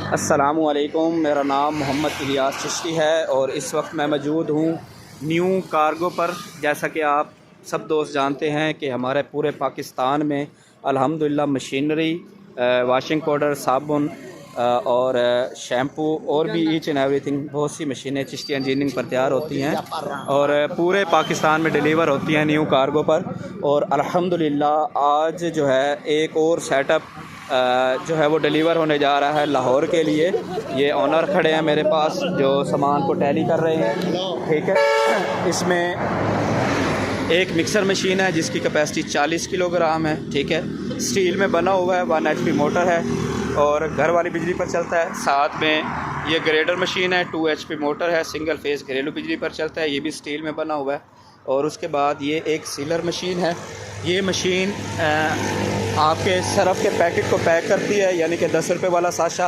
अस्सलामुअलैकुम, मेरा नाम मोहम्मद इलियास चिश्ती है और इस वक्त मैं मौजूद हूँ न्यू कार्गो पर। जैसा कि आप सब दोस्त जानते हैं कि हमारे पूरे पाकिस्तान में अल्हम्दुलिल्लाह मशीनरी, वाशिंग पाउडर, साबुन और शैम्पू और भी ईच एंड एवरीथिंग, बहुत सी मशीनें चिश्ती इंजीनियरिंग पर तैयार होती हैं और पूरे पाकिस्तान में डिलीवर होती हैं न्यू कार्गो पर। और अल्हम्दुलिल्लाह आज जो है एक और सेटअप जो है वो डिलीवर होने जा रहा है लाहौर के लिए। ये ऑनर खड़े हैं मेरे पास जो सामान को टैली कर रहे हैं, ठीक है। इसमें एक मिक्सर मशीन है जिसकी कैपेसिटी 40 किलोग्राम है, ठीक है। स्टील में बना हुआ है, 1 HP मोटर है और घर वाली बिजली पर चलता है। साथ में ये ग्रेडर मशीन है, 2 HP मोटर है, सिंगल फेस घरेलू बिजली पर चलता है, ये भी स्टील में बना हुआ है। और उसके बाद ये एक सीलर मशीन है। ये मशीन आपके सरफ़ के पैकेट को पैक करती है, यानी कि 10 रुपये वाला साशा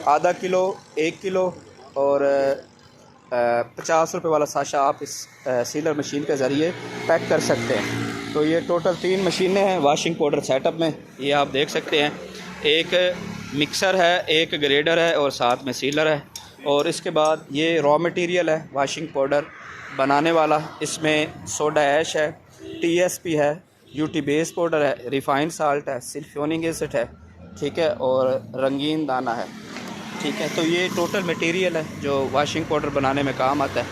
आधा किलो, 1 किलो और 50 रुपये वाला साशा आप इस सीलर मशीन के ज़रिए पैक कर सकते हैं। तो ये टोटल 3 मशीनें हैं वाशिंग पाउडर सेटअप में, ये आप देख सकते हैं। एक मिक्सर है, एक ग्रेडर है और साथ में सीलर है। और इसके बाद ये रॉ मटेरियल है वाशिंग पाउडर बनाने वाला। इसमें सोडा ऐश है, TSP है, UT बेस पाउडर है, रिफ़ाइंड साल्ट है, सल्फ्यूरिक एसिड है, ठीक है, और रंगीन दाना है, ठीक है। तो ये टोटल मटेरियल है जो वाशिंग पाउडर बनाने में काम आता है,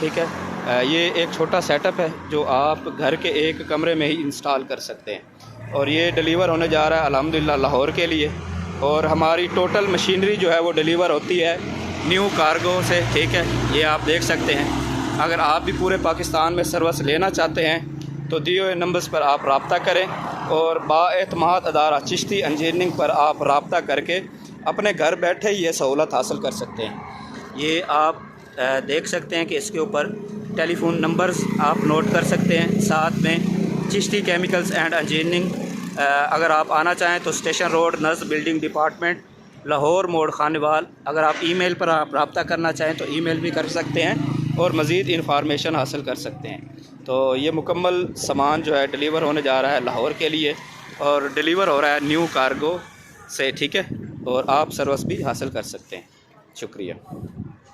ठीक है। ये एक छोटा सेटअप है जो आप घर के एक कमरे में ही इंस्टॉल कर सकते हैं। और ये डिलीवर होने जा रहा है अल्हम्दुलिल्लाह लाहौर के लिए। और हमारी टोटल मशीनरी जो है वो डिलीवर होती है न्यू कार्गो से, ठीक है। ये आप देख सकते हैं। अगर आप भी पूरे पाकिस्तान में सर्विस लेना चाहते हैं तो दिए हुए नंबर्स पर आप रब्ता करें और बाएतमाद अदारा चिश्ती इंजीनियरिंग पर आप रब्ता करके अपने घर बैठे ये सहूलत हासिल कर सकते हैं। ये आप देख सकते हैं कि इसके ऊपर टेलीफोन नंबर्स आप नोट कर सकते हैं। साथ में चिश्ती केमिकल्स एंड इंजीनियरिंग, अगर आप आना चाहें तो स्टेशन रोड, नज़ बिल्डिंग डिपार्टमेंट, लाहौर मोड़, खानेवाल। अगर आप ईमेल पर आप रब्ता करना चाहें तो ईमेल भी कर सकते हैं और मज़ीद इंफॉर्मेशन हासिल कर सकते हैं। तो ये मुकम्मल सामान जो है डिलीवर होने जा रहा है लाहौर के लिए और डिलीवर हो रहा है न्यू कार्गो से, ठीक है। और आप सर्विस भी हासिल कर सकते हैं। शुक्रिया।